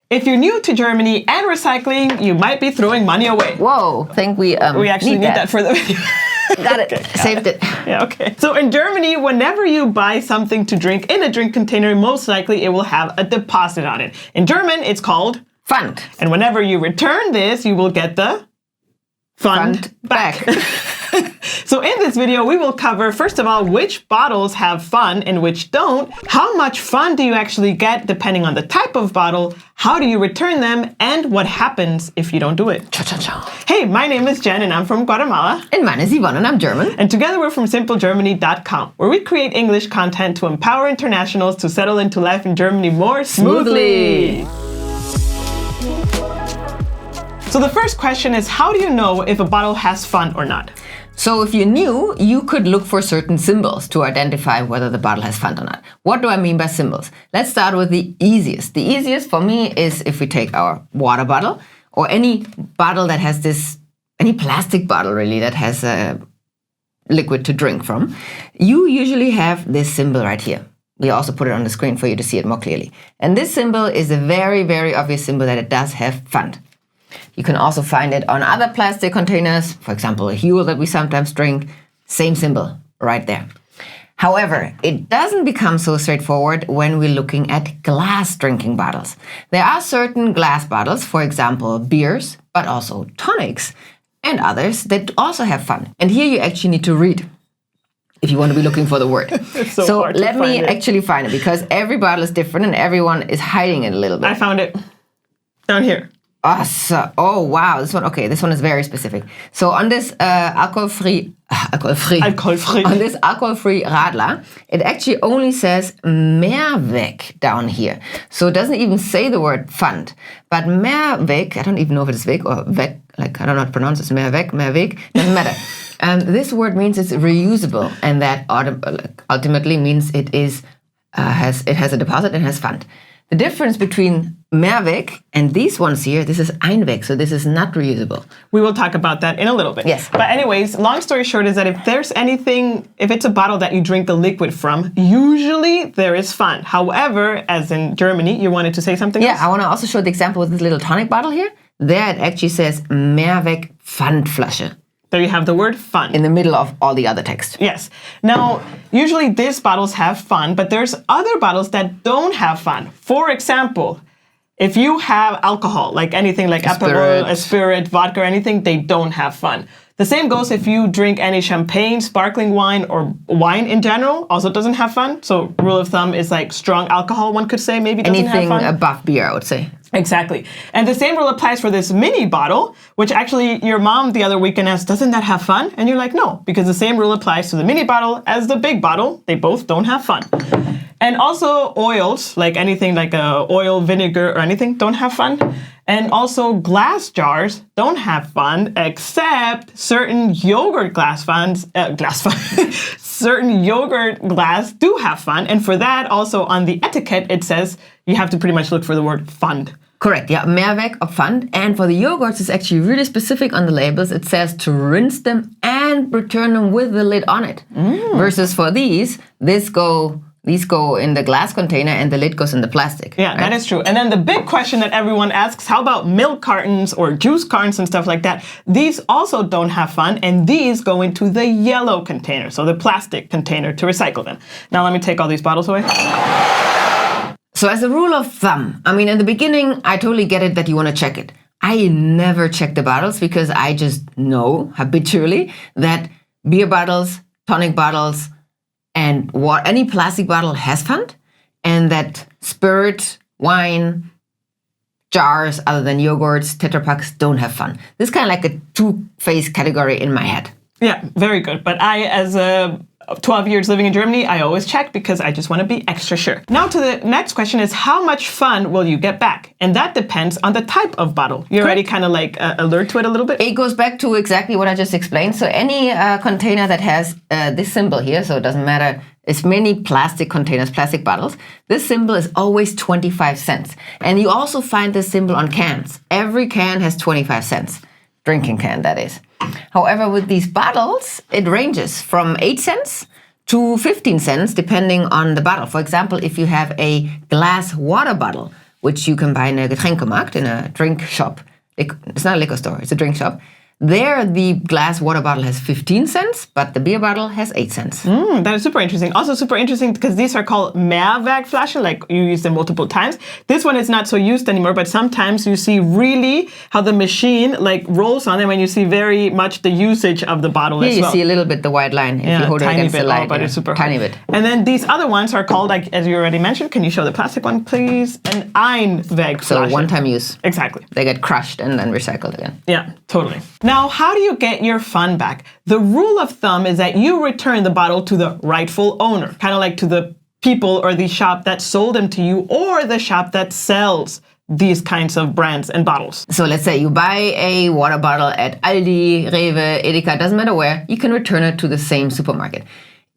If you're new to Germany and recycling, you might be throwing money away. Whoa, I think we actually need that for the video. Got it. Saved it. Yeah, okay. So in Germany, whenever you buy something to drink in a drink container, most likely it will have a deposit on it. In German, it's called Pfand. And whenever you return this, you will get the Pfand back. So in this video, we will cover, first of all, which bottles have Pfand and which don't, how much Pfand do you actually get depending on the type of bottle, how do you return them, and what happens if you don't do it. Cha-cha-cha. Hey, my name is Jen and I'm from Guatemala. And mine is Yvonne and I'm German. And together we're from simplegermany.com, where we create English content to empower internationals to settle into life in Germany more smoothly. So the first question is, how do you know if a bottle has Pfand or not? So if you're new, you could look for certain symbols to identify whether the bottle has Pfand or not. What do I mean by symbols? Let's start with the easiest. The easiest for me is if we take our water bottle or any bottle that has this, any plastic bottle really that has a liquid to drink from. You usually have this symbol right here. We also put it on the screen for you to see it more clearly. And this symbol is a very, very obvious symbol that it does have Pfand. You can also find it on other plastic containers, for example, a Huel that we sometimes drink, same symbol right there. However, it doesn't become so straightforward when we're looking at glass drinking bottles. There are certain glass bottles, for example, beers, but also tonics and others that also have Pfand. And here you actually need to read if you want to be looking for the word. so let me actually find it because every bottle is different and everyone is hiding it a little bit. I found it down here. Oh wow, this one is very specific. So on this alcohol-free on this alcohol-free Radler, it actually only says Mehrweg down here. So it doesn't even say the word Pfand. But Mehrweg, I don't even know if it is Weg or Weg, like I don't know how to pronounce this, Mehrweg, doesn't matter. This word means it's reusable, and that ultimately means it has a deposit and has Pfand. The difference between Mehrweg and these ones here, this is Einweg, so this is not reusable. We will talk about that in a little bit. Yes. But anyways, long story short is that if it's a bottle that you drink a liquid from, usually there is Pfand. However, as in Germany, you wanted to say something else? Yeah, I want to also show the example with this little tonic bottle here. There it actually says Mehrweg Pfandflasche. There you have the word Pfand. In the middle of all the other text. Yes. Now, usually these bottles have Pfand, but there's other bottles that don't have Pfand. For example, if you have alcohol, like anything like Aperol, a spirit, vodka, or anything, they don't have Pfand. The same goes if you drink any champagne, sparkling wine, or wine in general, also doesn't have Pfand. So rule of thumb is like strong alcohol, one could say, maybe doesn't have Pfand. Anything above beer, I would say. Exactly. And the same rule applies for this mini bottle, which actually your mom the other weekend asked, doesn't that have Pfand? And you're like, no, because the same rule applies to the mini bottle as the big bottle. They both don't have Pfand. And also oils, like anything like oil, vinegar, or anything, don't have Pfand. And also glass jars don't have Pfand, except certain yogurt certain yogurt glass do have Pfand. And for that, also on the etiquette, it says you have to pretty much look for the word Pfand. Correct, yeah, Mehrweg or Pfand. And for the yogurts, it's actually really specific on the labels. It says to rinse them and return them with the lid on it. Versus for these go in the glass container and the lid goes in the plastic. Yeah, right? That is true. And then the big question that everyone asks, how about milk cartons or juice cartons and stuff like that? These also don't have Pfand, and these go into the yellow container, so the plastic container to recycle them. Now let me take all these bottles away. So as a rule of thumb, I mean, in the beginning, I totally get it that you want to check it. I never check the bottles because I just know habitually that beer bottles, tonic bottles, and any plastic bottle has Pfand, and that spirit, wine, jars other than yogurts, Tetra Paks don't have Pfand. This is kind of like a two-phase category in my head. Yeah, very good. But I, as 12 years living in Germany, I always check because I just want to be extra sure. Now to the next question is, how much Pfand will you get back? And that depends on the type of bottle. You're already kind of like alert to it a little bit? It goes back to exactly what I just explained. So any container that has this symbol here, so it doesn't matter, it's many plastic containers, plastic bottles, this symbol is always 25 cents. And you also find this symbol on cans. Every can has 25 cents. Drinking can, that is. However, with these bottles, it ranges from 8 cents to 15 cents, depending on the bottle. For example, if you have a glass water bottle which you can buy in a Getränkemarkt, in a drink shop. It's not a liquor store, it's a drink shop. There, the glass water bottle has 15 cents, but the beer bottle has 8 cents. That is super interesting. Also super interesting because these are called Mehrwegflaschen, like you use them multiple times. This one is not so used anymore, but sometimes you see really how the machine like rolls on them and you see very much the usage of the bottle Here as you well. see a little bit the white line if you hold it against the light. But it's super tiny hard. bit. And then these other ones are called, like as you already mentioned, can you show the plastic one, please? An Einwegflasche. So one-time use. Exactly. They get crushed and then recycled again. Yeah, totally. Now, how do you get your fund back? The rule of thumb is that you return the bottle to the rightful owner, kind of like to the people or the shop that sold them to you or the shop that sells these kinds of brands and bottles. So let's say you buy a water bottle at Aldi, Rewe, Edeka, doesn't matter where, you can return it to the same supermarket.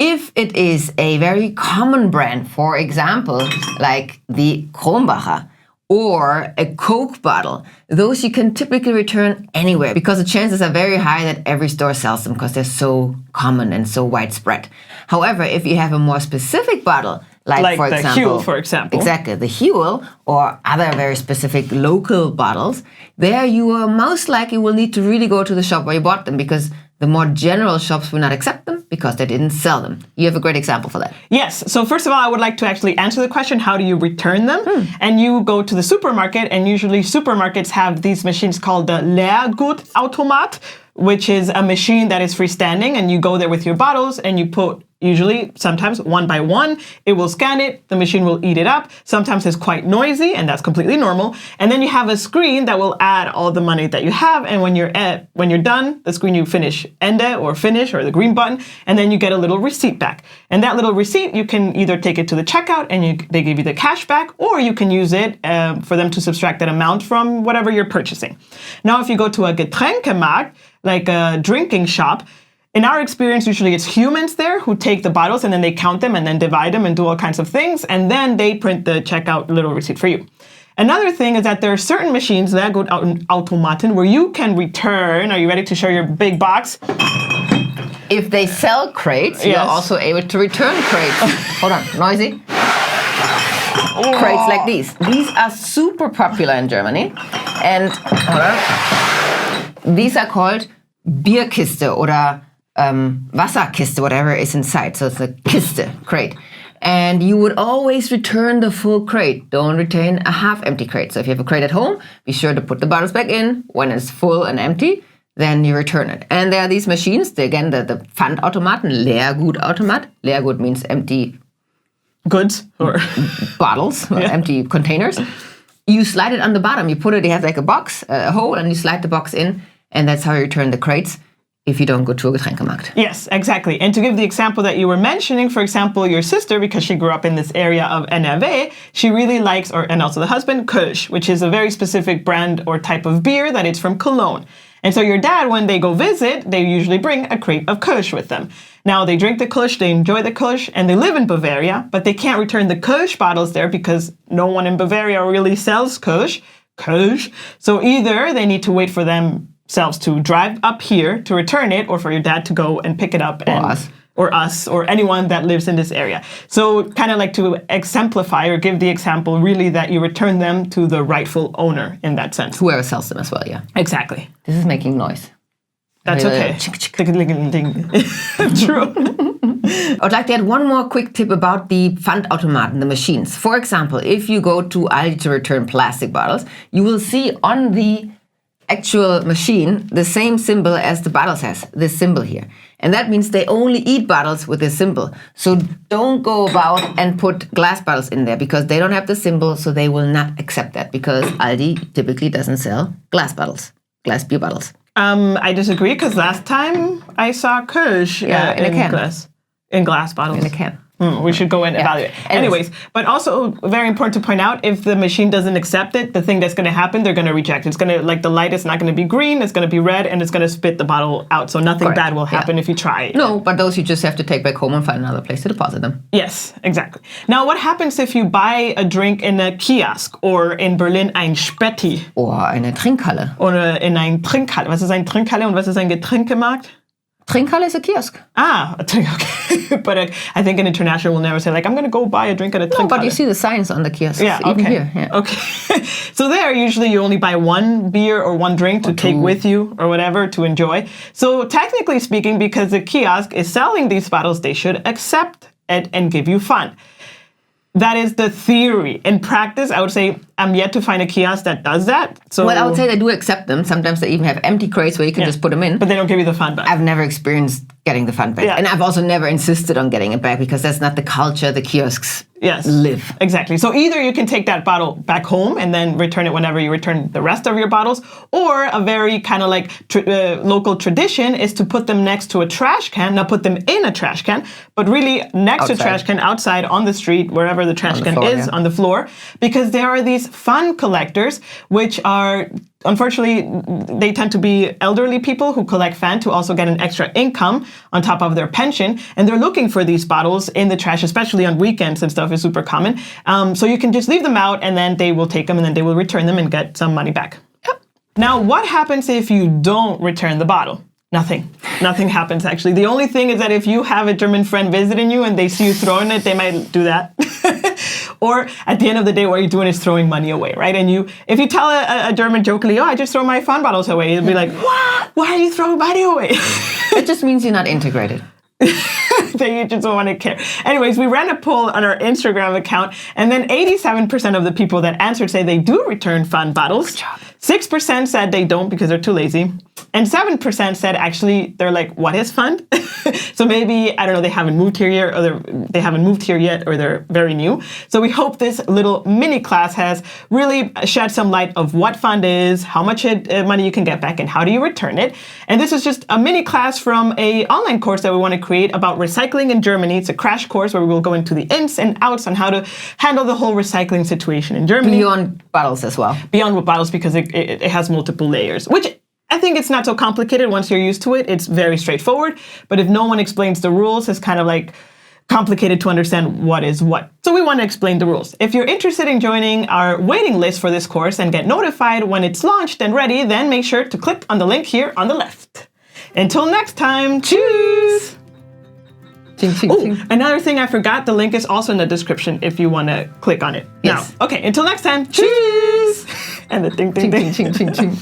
If it is a very common brand, for example, like the Kronbacher, or a Coke bottle, those you can typically return anywhere because the chances are very high that every store sells them because they're so common and so widespread. However, if you have a more specific bottle, like for the example, Huel, for example. Exactly, the Huel or other very specific local bottles, there you most likely will need to really go to the shop where you bought them because the more general shops will not accept them because they didn't sell them. You have a great example for that. Yes. So first of all, I would like to actually answer the question, how do you return them? And you go to the supermarket, and usually supermarkets have these machines called the Leergutautomat, which is a machine that is freestanding, and you go there with your bottles and you put, usually sometimes one by one, it will scan it, the machine will eat it up. Sometimes it's quite noisy, and that's completely normal. And then you have a screen that will add all the money that you have, and when you're done, the screen you finish Ende or finish or the green button, and then you get a little receipt back. And that little receipt, you can either take it to the checkout and they give you the cash back, or you can use it for them to subtract that amount from whatever you're purchasing. Now, if you go to a Getränkemarkt, like a drinking shop, in our experience, usually it's humans there who take the bottles and then they count them and then divide them and do all kinds of things, and then they print the checkout little receipt for you. Another thing is that there are certain machines, Leergutautomaten, where you can return. Are you ready to show your big box? If they sell crates, Yes. you're also able to return crates. Hold on, noisy. Crates like these. These are super popular in Germany. And hold on. These are called Bierkiste oder Wasserkiste, whatever is inside. So it's a Kiste, crate. And you would always return the full crate. Don't retain a half-empty crate. So if you have a crate at home, be sure to put the bottles back in. When it's full and empty, then you return it. And there are these machines, the Pfandautomaten, Leergutautomat. Leergut means empty Goods or bottles, empty containers. You slide it on the bottom. You put it, you have like a box, a hole, and you slide the box in. And that's how you return the crates if you don't go to a Getränkemarkt. Yes, exactly. And to give the example that you were mentioning, for example, your sister, because she grew up in this area of NRW, she really likes, and also the husband, Kölsch, which is a very specific brand or type of beer that is from Cologne. And so your dad, when they go visit, they usually bring a crate of Kölsch with them. Now, they drink the Kölsch, they enjoy the Kölsch, and they live in Bavaria, but they can't return the Kölsch bottles there because no one in Bavaria really sells Kölsch. So either they need to wait for themselves to drive up here to return it, or for your dad to go and pick it up. Or us, or anyone that lives in this area. So kind of like to exemplify or give the example really that you return them to the rightful owner in that sense. Whoever sells them as well, yeah. Exactly. This is making noise. That's okay. True. I would like to add one more quick tip about the Pfandautomaten, the machines. For example, if you go to Aldi to return plastic bottles, you will see on the actual machine the same symbol as the bottles has, this symbol here. And that means they only eat bottles with this symbol. So don't go about and put glass bottles in there because they don't have the symbol, so they will not accept that because Aldi typically doesn't sell glass bottles, glass beer bottles. I disagree because last time I saw Kölsch in a can. In glass bottles. In a can. We should go and evaluate. Anyways, but also very important to point out, if the machine doesn't accept it, the thing that's going to happen, they're going to reject it. It's going to, like the light is not going to be green, it's going to be red, and it's going to spit the bottle out. So nothing bad will happen if you try it. No, but those you just have to take back home and find another place to deposit them. Yes, exactly. Now, what happens if you buy a drink in a kiosk or in Berlin ein Spätti? Oder eine Trinkhalle. Oder in ein Trinkhalle. Was ist ein Trinkhalle und was ist ein Getränkemarkt? Trinkhalle is a kiosk. Okay. But I think in international we'll never say like, I'm going to go buy a drink at a Trinkhalle. No, but you see the signs on the kiosks. Yeah, okay. Even here. Yeah. Okay. So there, usually you only buy one beer or one drink to take with you or whatever to enjoy. So technically speaking, because the kiosk is selling these bottles, they should accept it and give you Pfand. That is the theory. In practice, I would say I'm yet to find a kiosk that does that. So, well, I would say they do accept them. Sometimes they even have empty crates where you can just put them in. But they don't give you the Pfand back. I've never experienced getting the Pfand back. Yeah. And I've also never insisted on getting it back because that's not the culture the kiosks live. Exactly. So either you can take that bottle back home and then return it whenever you return the rest of your bottles, or a very kind of like local tradition is to put them next to a trash can, not put them in a trash can, but really next to a trash can outside on the street, wherever the trash can is, on the floor, because there are these Pfand collectors, which are, unfortunately, they tend to be elderly people who collect Pfand to also get an extra income on top of their pension. And they're looking for these bottles in the trash, especially on weekends and stuff is super common. So you can just leave them out and then they will take them and then they will return them and get some money back. Yep. Now, what happens if you don't return the bottle? Nothing. Nothing happens, actually. The only thing is that if you have a German friend visiting you and they see you throwing it, they might do that. Or at the end of the day, what you're doing is throwing money away, right? And if you tell a German jokingly, I just throw my Pfand bottles away, he'll be like, what? Why are you throwing money away? It just means you're not integrated. That you just don't want to care. Anyways, we ran a poll on our Instagram account, and then 87% of the people that answered say they do return Pfand bottles. Good job. 6% said they don't because they're too lazy. And 7% said actually they're like, what is Pfand? So maybe, I don't know, they haven't moved here yet, or they haven't moved here yet, or they're very new. So we hope this little mini class has really shed some light of what Pfand is, how much money you can get back, and how do you return it. And this is just a mini class from an online course that we want to create about recycling in Germany. It's a crash course where we will go into the ins and outs on how to handle the whole recycling situation in Germany. Beyond bottles as well. Beyond bottles, because it has multiple layers, which I think it's not so complicated once you're used to it. It's very straightforward. But if no one explains the rules, it's kind of like complicated to understand what is what. So we want to explain the rules. If you're interested in joining our waiting list for this course and get notified when it's launched and ready, then make sure to click on the link here on the left. Until next time, cheers! Ching, ching, ching. Another thing I forgot, the link is also in the description if you want to click on it. Yes. Now, okay, until next time, cheers! And the ding, ding, ding. Ching, ching, ching, ching.